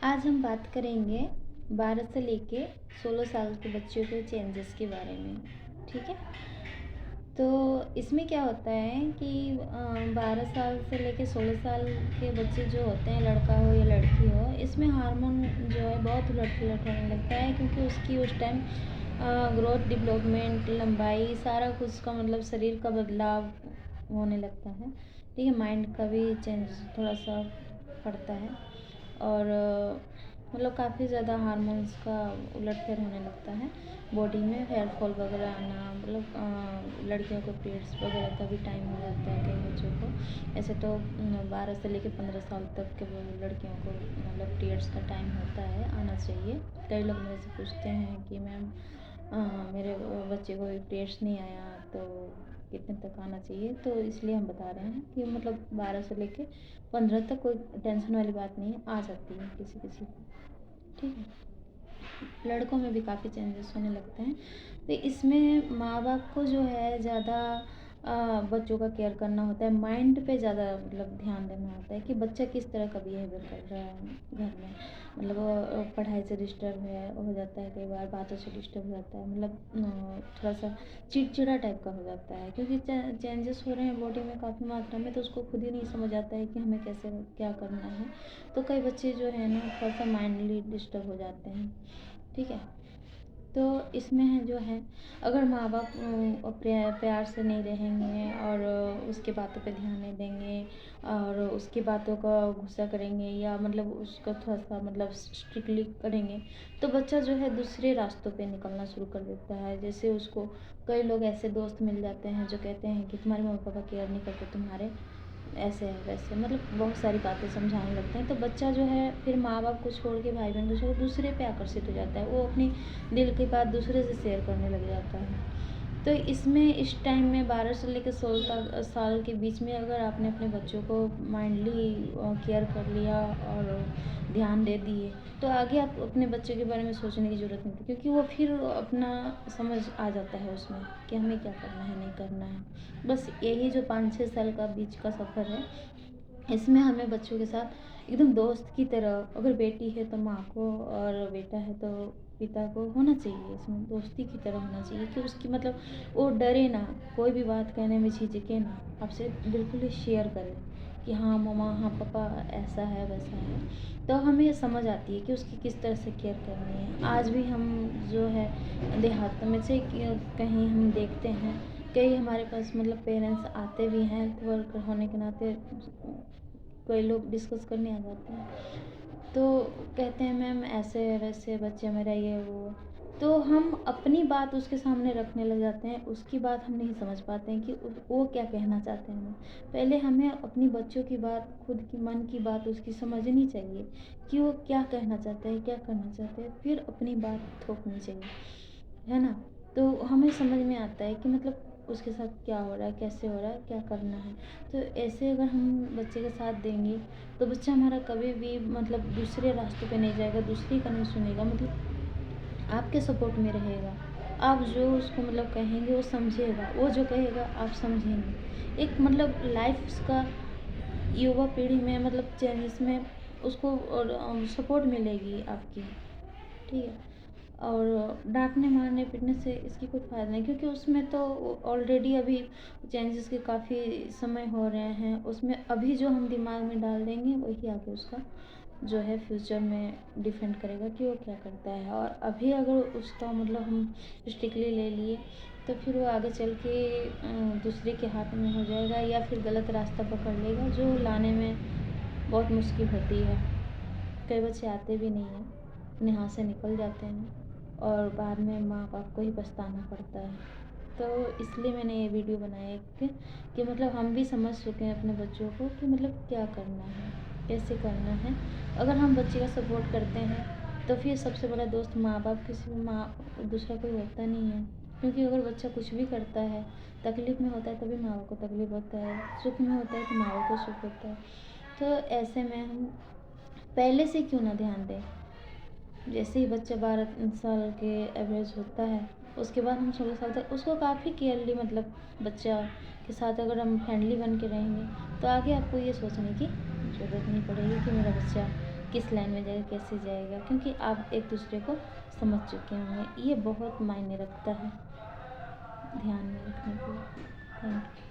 आज हम बात करेंगे 12 से लेके 16 साल के बच्चों के चेंजेस के बारे में। ठीक है। तो इसमें क्या होता है कि 12 साल से लेके 16 साल के बच्चे जो होते हैं, लड़का हो या लड़की हो, इसमें हार्मोन जो है बहुत उलट-पुलट होने लगता है, क्योंकि उसकी उस टाइम ग्रोथ, डेवलपमेंट, लंबाई, सारा कुछ का मतलब शरीर का बदलाव होने लगता है। ठीक है। माइंड का भी चेंज थोड़ा-सा पड़ता है। और मतलब काफ़ी ज़्यादा हार्मोन्स का उलट-फेर होने लगता है बॉडी में, हेयर फॉल वगैरह आना, मतलब लड़कियों को पीरियड्स वगैरह का भी टाइम हो जाता है कई बच्चों को। ऐसे तो 12 से लेके 15 साल तक के वो लड़कियों को मतलब पीरियड्स का टाइम होता है, आना चाहिए। कई लोग मेरे से पूछते हैं कि मैम मेरे बच्चे को पीरियड्स नहीं आया तो कितने तक आना चाहिए, तो इसलिए हम बता रहे हैं कि मतलब 12 से लेके 15 तक कोई टेंशन वाली बात नहीं है, आ सकती है किसी-किसी को। ठीक है। लड़कों में भी काफ़ी चेंजेस होने लगते हैं। तो इसमें माँ-बाप को जो है ज़्यादा बच्चों का केयर करना होता है, माइंड पे ज़्यादा मतलब ध्यान देना होता है कि बच्चा किस तरह का बिहेवियर कर रहा है घर में। मतलब पढ़ाई से डिस्टर्ब है हो जाता है, कई बार बातों से डिस्टर्ब हो जाता है, मतलब थोड़ा-सा चिड़चिड़ा टाइप का हो जाता है, क्योंकि चेंजेस हो रहे हैं बॉडी में काफ़ी मात्रा में, तो उसको खुद ही नहीं समझ आता है कि हमें कैसे क्या करना है। तो कई बच्चे जो है ना थोड़ा-सा माइंडली डिस्टर्ब हो जाते हैं। ठीक है। तो इसमें है जो है, अगर माँ-बाप प्यार से नहीं रहेंगे और उसकी बातों पे ध्यान नहीं देंगे और उसकी बातों का गुस्सा करेंगे या मतलब उसको थोड़ा-सा मतलब स्ट्रिक्टली करेंगे, तो बच्चा जो है दूसरे रास्तों पे निकलना शुरू कर देता है। जैसे उसको कई लोग ऐसे दोस्त मिल जाते हैं जो कहते हैं कि तुम्हारे मम्मी-पापा केयर नहीं करते तुम्हारे, ऐसे है वैसे, मतलब बहुत सारी बातें समझाने लगते हैं। तो बच्चा जो है फिर माँ-बाप को छोड़ के, भाई-बहन को छोड़ के दूसरे पे आकर्षित हो जाता है। वो अपनी दिल की बात दूसरे से शेयर करने लग जाता है। तो इसमें इस टाइम में 12 से लेकर 16 साल के बीच में अगर आपने अपने बच्चों को माइंडली केयर कर लिया और ध्यान दे दिए, तो आगे आप अपने बच्चे के बारे में सोचने की ज़रूरत नहीं थी, क्योंकि वो फिर अपना समझ आ जाता है उसमें कि हमें क्या करना है, नहीं करना है। बस यही जो 5-6 साल का बीच का सफ़र है, इसमें हमें बच्चों के साथ एकदम दोस्त की तरह, अगर बेटी है तो माँ को और बेटा है तो पिता को होना चाहिए, इसमें दोस्ती की तरह होना चाहिए कि उसकी मतलब वो डरे ना, कोई भी बात कहने में झिझके ना, आपसे बिल्कुल ही शेयर करे कि हाँ मम्मा, हाँ पापा, ऐसा है वैसा है। तो हमें ये समझ आती है कि उसकी किस तरह से केयर करनी है। आज भी हम जो है देहातों में से कहीं हम देखते हैं, कई हमारे पास मतलब पेरेंट्स आते भी हैं, हेल्थ वर्कर होने के नाते कई लोग डिस्कस करने आ जाते हैं। तो कहते हैं मैम ऐसे है वैसे बच्चे मेरा ये वो, तो हम अपनी बात उसके सामने रखने लग जाते हैं, उसकी बात हम नहीं समझ पाते हैं कि वो क्या कहना चाहते हैं हमें। पहले हमें अपनी बच्चों की बात, खुद की मन की बात उसकी समझनी चाहिए कि वो क्या कहना चाहते हैं, क्या करना चाहते हैं, फिर अपनी बात थोपनी चाहिए, है ना? तो हमें समझ में आता है कि मतलब उसके साथ क्या हो रहा है, कैसे हो रहा है, क्या करना है। तो ऐसे अगर हम बच्चे का साथ देंगे, तो बच्चा हमारा कभी भी मतलब दूसरे रास्तों पे नहीं जाएगा, दूसरे का नहीं सुनेगा, मतलब आपके सपोर्ट में रहेगा। आप जो उसको मतलब कहेंगे वो समझेगा, वो जो कहेगा आप समझेंगे। एक मतलब लाइफ़ उसका युवा पीढ़ी में मतलब चेंजेस में उसको और सपोर्ट मिलेगी आपकी। ठीक है। और डाँटने, मारने, पीटने से इसकी कोई फ़ायदा नहीं, क्योंकि उसमें तो ऑलरेडी अभी चेंजेस के काफ़ी समय हो रहे हैं। उसमें अभी जो हम दिमाग में डाल देंगे वही आगे उसका जो है फ्यूचर में डिपेंड करेगा कि वो क्या करता है। और अभी अगर उसका मतलब हम स्ट्रिक्टली ले लिए, तो फिर वो आगे चल के दूसरे के हाथ में हो जाएगा या फिर गलत रास्ता पकड़ लेगा, जो लाने में बहुत मुश्किल होती है। कई बच्चे आते भी नहीं हैं, अपने हाथ से निकल जाते हैं और बाद में माँ-बाप को ही पछताना पड़ता है। तो इसलिए मैंने ये वीडियो बनाया है कि मतलब हम भी समझ चुके हैं अपने बच्चों को कि मतलब क्या करना है, कैसे करना है। अगर हम बच्चे का सपोर्ट करते हैं, तो फिर सबसे बड़ा दोस्त माँ-बाप, किसी भी माँ दूसरा कोई होता नहीं है। क्योंकि अगर बच्चा कुछ भी करता है, तकलीफ़ में होता है तभी माँ-बाप को तकलीफ़ होता है, सुख में होता है तो माँ-बाप को सुख होता है। तो ऐसे में हम पहले से क्यों ना ध्यान दें। जैसे ही बच्चा 12 साल के एवरेज होता है, उसके बाद हम 16 साल तक उसको काफ़ी केयरली मतलब बच्चा के साथ अगर हम फ्रेंडली बन के रहेंगे, तो आगे आपको ये सोचने की ज़रूरत नहीं पड़ेगी कि मेरा बच्चा किस लाइन में जाएगा, कैसे जाएगा, क्योंकि आप एक दूसरे को समझ चुके होंगे। ये बहुत मायने रखता है, ध्यान में रखने के लिए। Thank you.